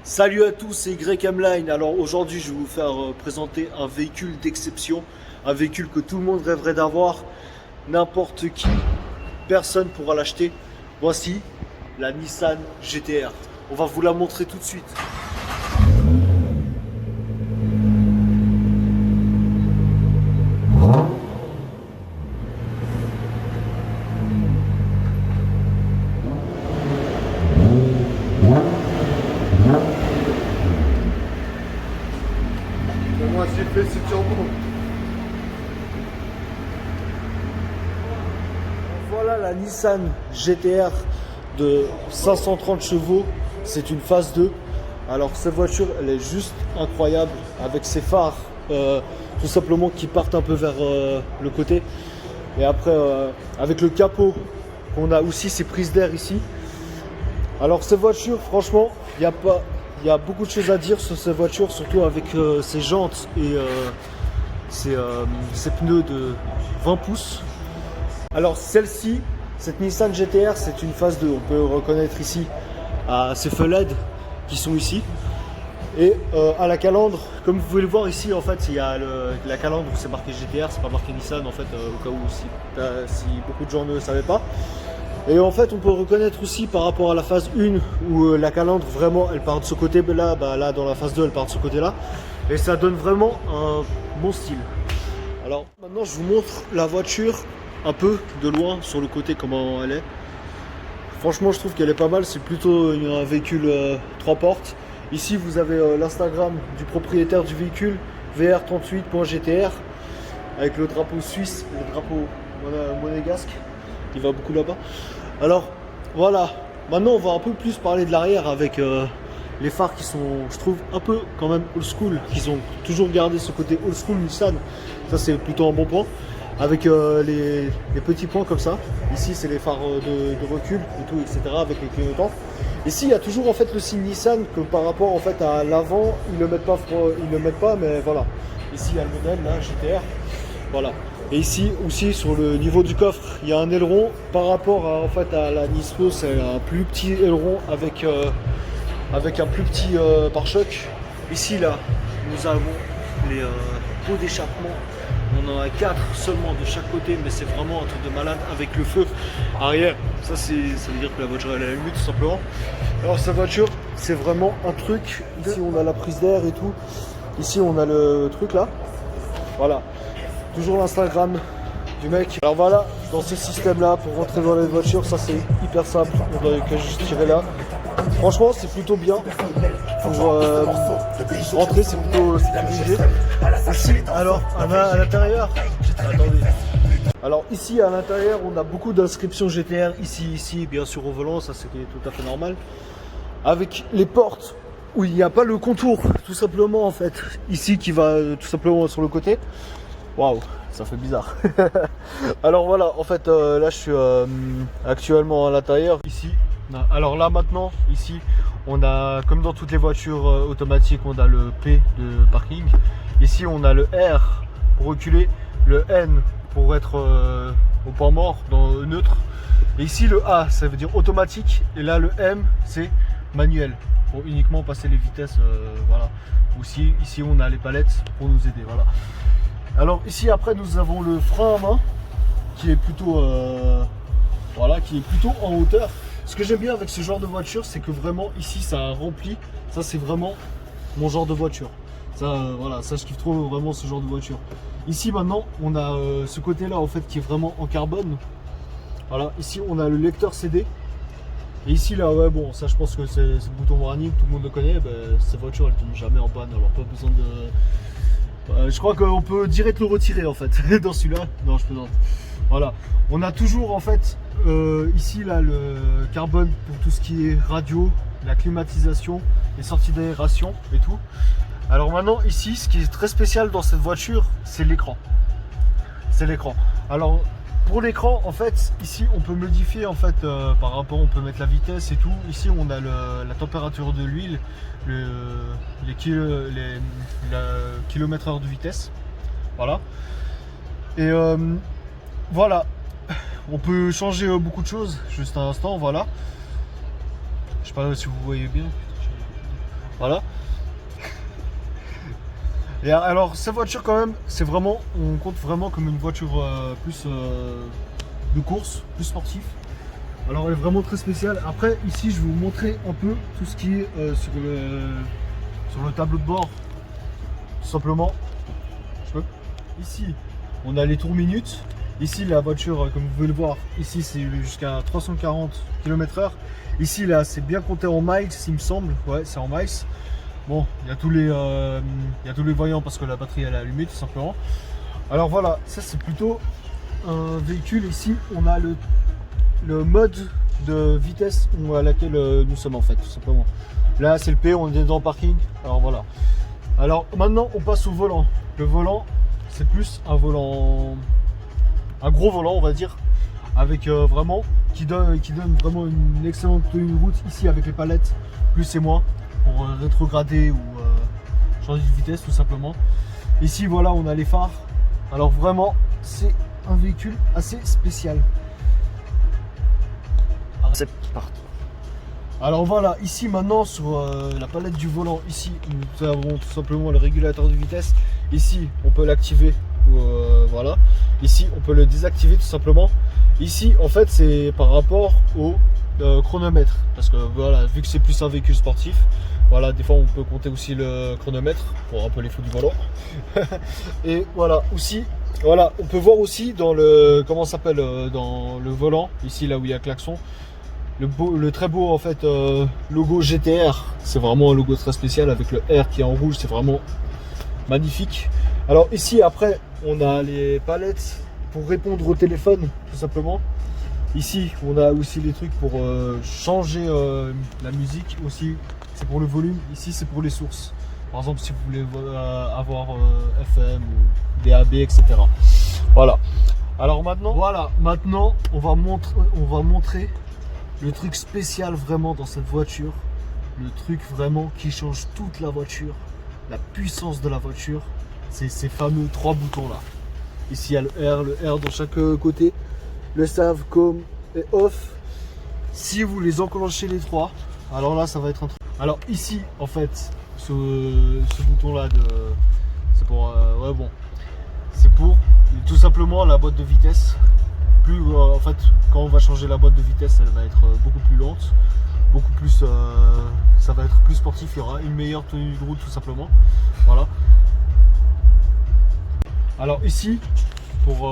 Salut à tous, c'est YM-Line. Alors aujourd'hui, je vais vous faire présenter un véhicule d'exception, un véhicule que tout le monde rêverait d'avoir, n'importe qui, personne pourra l'acheter. Voici la Nissan GT-R. On va vous la montrer tout de suite. Moi, s'il fait, c'est turbo. Voilà la Nissan GT-R de 530 chevaux. C'est une phase 2. Alors cette voiture, elle est juste incroyable avec ses phares tout simplement qui partent un peu vers le côté. Et après, avec le capot, on a aussi ces prises d'air ici. Alors cette voiture, franchement, il y a beaucoup de choses à dire sur cette voiture, surtout avec ses jantes et ses pneus de 20 pouces. Alors celle-ci, cette Nissan GT-R, c'est une phase 2. On peut reconnaître ici ces feux LED qui sont ici. Et à la calandre, comme vous pouvez le voir ici, en fait, il y a la calandre où c'est marqué GT-R, c'est pas marqué Nissan, en fait, au cas où si beaucoup de gens ne le savaient pas. Et en fait, on peut reconnaître aussi par rapport à la phase 1 où la calandre, vraiment, elle part de ce côté-là, là, dans la phase 2, elle part de ce côté-là. Et ça donne vraiment un bon style. Alors, maintenant, je vous montre la voiture un peu de loin, sur le côté, comment elle est. Franchement, je trouve qu'elle est pas mal. C'est plutôt un véhicule 3 portes. Ici, vous avez l'Instagram du propriétaire du véhicule, vr38.gtr, avec le drapeau suisse, le drapeau monégasque. Il va beaucoup là-bas. Alors, voilà. Maintenant, on va un peu plus parler de l'arrière avec les phares qui sont, je trouve, un peu quand même old school. Qu'ils ont toujours gardé ce côté old school Nissan. Ça, c'est plutôt un bon point. Avec les petits points comme ça. Ici, c'est les phares de recul et tout, etc. Avec les clignotants. Ici, il y a toujours en fait le signe Nissan que par rapport en fait à l'avant, ils le mettent pas, mais voilà. Ici, il y a le modèle là, GT-R. Voilà. Et ici aussi sur le niveau du coffre, il y a un aileron par rapport à, en fait, à la Nismo, c'est un plus petit aileron avec un plus petit pare-choc. Ici là, nous avons les pots d'échappement. On en a 4 seulement de chaque côté, mais c'est vraiment un truc de malade avec le feu arrière. Ça veut dire que la voiture elle est allumée tout simplement. Alors cette voiture, c'est vraiment un truc. Ici on a la prise d'air et tout. Ici on a le truc là. Voilà. Toujours l'Instagram du mec. Alors voilà, dans ce système là, pour rentrer dans les voitures, ça c'est hyper simple. On doit juste tirer là. Franchement, c'est plutôt bien. Pour rentrer, c'est plutôt sécurisé. Ici, alors, à l'intérieur, attendez. Alors ici, à l'intérieur, on a beaucoup d'inscriptions GT-R. Ici, bien sûr, au volant, ça c'est tout à fait normal. Avec les portes où il n'y a pas le contour, tout simplement en fait. Ici, qui va tout simplement sur le côté. Waouh, ça fait bizarre. Alors voilà, en fait, là je suis actuellement à l'intérieur. Ici, alors là maintenant, ici, on a, comme dans toutes les voitures automatiques, on a le P de parking. Ici, on a le R pour reculer, le N pour être au point mort, dans neutre. Et ici, le A, ça veut dire automatique. Et là, le M, c'est manuel, pour uniquement passer les vitesses. Voilà. Aussi, ici, on a les palettes pour nous aider. Voilà. Alors ici après nous avons le frein à main qui est plutôt voilà, qui est plutôt en hauteur. Ce que j'aime bien avec ce genre de voiture, c'est que vraiment ici ça remplit. Ça c'est vraiment mon genre de voiture. Ça voilà, ça je kiffe trop vraiment ce genre de voiture. Ici maintenant on a ce côté là en fait qui est vraiment en carbone. Voilà, ici on a le lecteur CD. Et ici là ouais bon ça je pense que c'est le bouton warning, tout le monde le connaît. Ben, cette voiture elle tombe jamais en panne, alors pas besoin de. Je crois qu'on peut direct le retirer en fait dans celui-là. Non, je plaisante. Voilà. On a toujours en fait ici là le carbone pour tout ce qui est radio, la climatisation, les sorties d'aération et tout. Alors maintenant ici, ce qui est très spécial dans cette voiture, c'est l'écran. C'est l'écran. Alors pour l'écran, en fait, ici on peut modifier en fait par rapport, on peut mettre la vitesse et tout. Ici on a la température de l'huile, les kilomètres heure de vitesse. Voilà. Et voilà. On peut changer beaucoup de choses. Juste un instant, voilà. Je sais pas si vous voyez bien. Voilà. Et alors cette voiture quand même, c'est vraiment, on compte vraiment comme une voiture plus de course, plus sportive. Alors elle est vraiment très spéciale. Après ici je vais vous montrer un peu tout ce qui est sur le tableau de bord. Tout simplement. Je peux. Ici on a les tours minutes. Ici la voiture, comme vous pouvez le voir, ici c'est jusqu'à 340 km/h. Ici là c'est bien compté en miles il me semble. Ouais, c'est en miles. Bon, il y a tous les voyants parce que la batterie elle est allumée tout simplement. Alors voilà, ça c'est plutôt un véhicule. Ici on a le mode de vitesse à laquelle nous sommes en fait, tout simplement. Là c'est le P, on est dans le parking. Alors voilà. Alors maintenant on passe au volant. Le volant c'est plus un volant, un gros volant on va dire, avec vraiment qui donne vraiment une excellente tenue de route ici avec les palettes plus et moins pour rétrograder ou changer de vitesse tout simplement. Ici voilà on a les phares. Alors vraiment c'est un véhicule assez spécial. C'est parti. Alors voilà, ici maintenant sur la palette du volant, ici nous avons tout simplement le régulateur de vitesse. Ici on peut l'activer, voilà. Ici on peut le désactiver tout simplement. Ici en fait c'est par rapport au chronomètre, parce que voilà, vu que c'est plus un véhicule sportif, voilà, des fois on peut compter aussi le chronomètre pour un peu les fous du volant. Et voilà, aussi, voilà, on peut voir aussi dans le, comment ça s'appelle, dans le volant, ici là où il y a klaxon, le très beau en fait logo GTR. C'est vraiment un logo très spécial avec le R qui est en rouge, c'est vraiment magnifique. Alors ici après on a les palettes pour répondre au téléphone tout simplement. Ici on a aussi les trucs pour changer la musique aussi, c'est pour le volume. Ici c'est pour les sources, par exemple si vous voulez avoir FM ou DAB etc. Voilà. Alors maintenant, voilà, maintenant on va montrer le truc spécial vraiment dans cette voiture, le truc vraiment qui change toute la voiture, la puissance de la voiture, c'est ces fameux 3 boutons là. Ici il y a le R dans chaque côté, le save, com et off. Si vous les enclenchez les 3, alors là ça va être un truc. Alors ici en fait ce bouton là c'est pour ouais bon, c'est pour tout simplement la boîte de vitesse. Plus en fait quand on va changer la boîte de vitesse elle va être beaucoup plus lente, beaucoup plus ça va être plus sportif, il y aura une meilleure tenue de route tout simplement. Voilà. Alors ici pour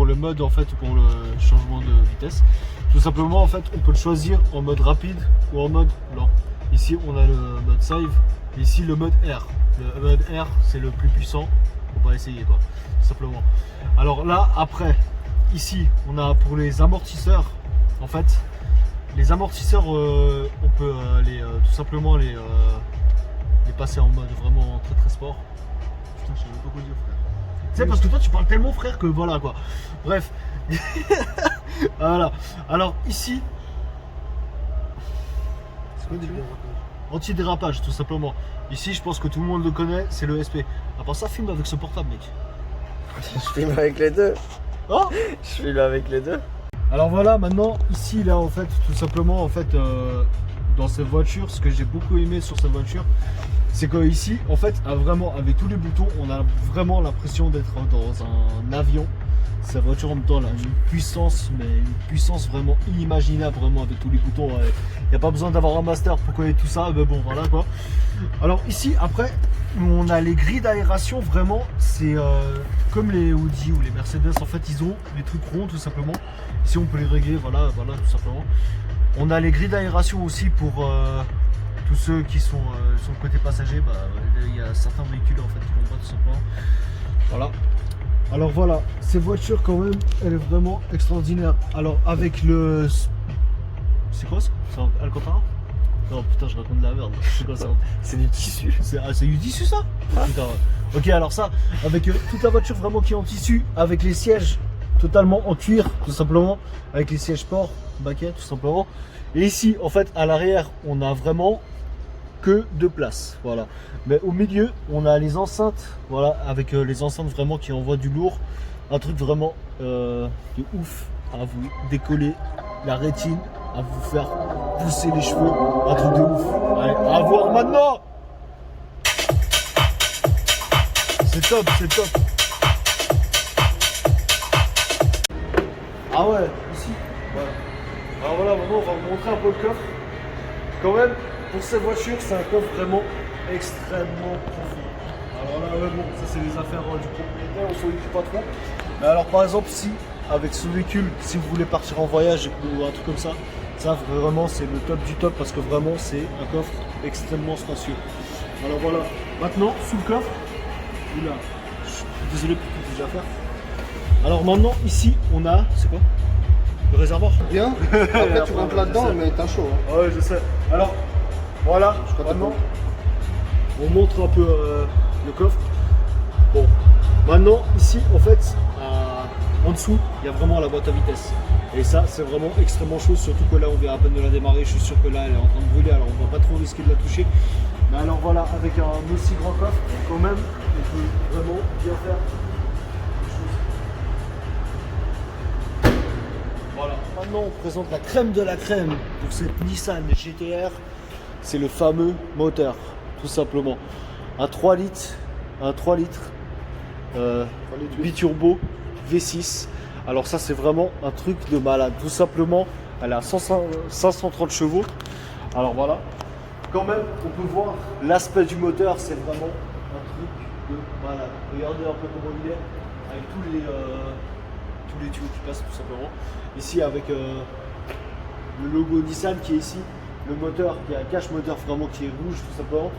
le mode en fait, pour le changement de vitesse, tout simplement en fait on peut le choisir en mode rapide ou en mode lent. Ici on a le mode save et ici le mode R. Le mode R c'est le plus puissant, faut pas essayer quoi, tout simplement. Alors là après ici on a pour les amortisseurs, en fait les amortisseurs on peut tout simplement les passer en mode vraiment très très sport. Putain je sais même pas quoi dire frère. Tu sais parce que toi tu parles tellement frère que voilà quoi. Bref. Voilà. Alors ici c'est quoi anti-dérapage tout simplement. Ici je pense que tout le monde le connaît, c'est le SP. À part ça filme avec ce portable mec. Je filme avec les deux. Oh Je filme avec les deux. Alors voilà, maintenant ici là en fait tout simplement en fait dans cette voiture, ce que j'ai beaucoup aimé sur cette voiture, c'est que ici en fait vraiment avec tous les boutons on a vraiment l'impression d'être dans un avion. Cette voiture en même temps elle a une puissance, mais une puissance vraiment inimaginable vraiment avec tous les boutons. Il n'y a pas besoin d'avoir un master pour connaître tout ça, mais bon voilà quoi. Alors ici après on a les grilles d'aération, vraiment c'est comme les Audi ou les Mercedes en fait, ils ont les trucs ronds tout simplement. Ici on peut les régler, voilà tout simplement. On a les grilles d'aération aussi pour tous ceux qui sont sur le côté passager. Bah, il y a certains véhicules en fait qui l'ont pas tout simplement. Voilà. Alors voilà, ces voitures quand même, elle est vraiment extraordinaire. Alors avec le... C'est quoi ça? C'est un Alcantara? Non putain je raconte de la merde. C'est quoi ça? C'est du tissu. C'est du tissu ça? Putain. Ok alors ça, avec toute la voiture vraiment qui est en tissu, avec les sièges totalement en cuir tout simplement, avec les sièges sport, baquet tout simplement. Et ici en fait à l'arrière on a vraiment que 2 places, voilà. Mais au milieu on a les enceintes, voilà, avec les enceintes vraiment qui envoient du lourd, un truc vraiment de ouf à vous décoller la rétine à vous faire pousser les cheveux, un truc de ouf. Allez, à voir maintenant. C'est top, c'est top. Ah ouais, ici. Ouais. Alors voilà, maintenant on va vous montrer un peu le coffre. Quand même, pour cette voiture, c'est un coffre vraiment extrêmement profond. Alors là, ouais, bon, ça c'est les affaires du propriétaire, on s'en occupe pas trop. Mais alors par exemple, si avec ce véhicule, si vous voulez partir en voyage ou un truc comme ça vraiment c'est le top du top parce que vraiment c'est un coffre extrêmement spacieux. Alors voilà, maintenant sous le coffre, oula, je suis désolé pour tout déjà faire. Alors maintenant ici on a, c'est quoi? Le réservoir. Bien. Après, tu rentres là-dedans, mais t'as chaud. Hein. Ouais, je sais. Alors, voilà, maintenant, on montre un peu le coffre. Bon, maintenant, ici, en fait, en dessous, il y a vraiment la boîte à vitesse. Et ça, c'est vraiment extrêmement chaud, surtout que là, on vient à peine de la démarrer. Je suis sûr que là, elle est en train de brûler, alors on va pas trop risquer de la toucher. Mais alors voilà, avec un aussi grand coffre, quand même, on peut vraiment bien faire. Voilà. Maintenant, on présente la crème de la crème pour cette Nissan GT-R. C'est le fameux moteur, tout simplement. Un 3 litres, biturbo V6. Alors ça, c'est vraiment un truc de malade. Tout simplement, elle a 530 chevaux. Alors voilà. Quand même, on peut voir l'aspect du moteur, c'est vraiment un truc de malade. Regardez un peu comment il est, avec tous les tuyaux qui passent tout simplement. Ici avec le logo Nissan qui est ici, le moteur qui a un cache moteur vraiment qui est rouge tout simplement.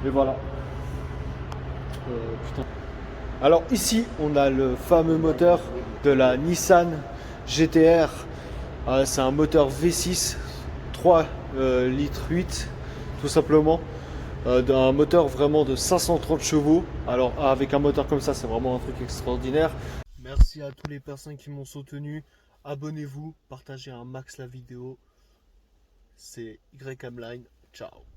Et voilà. Putain. Alors ici on a le fameux moteur de la Nissan GT-R. C'est un moteur V6 3 litres 8 tout simplement. Un moteur vraiment de 530 chevaux. Alors avec un moteur comme ça c'est vraiment un truc extraordinaire. Merci à toutes les personnes qui m'ont soutenu. Abonnez-vous, partagez un max la vidéo. C'est YM Line. Ciao.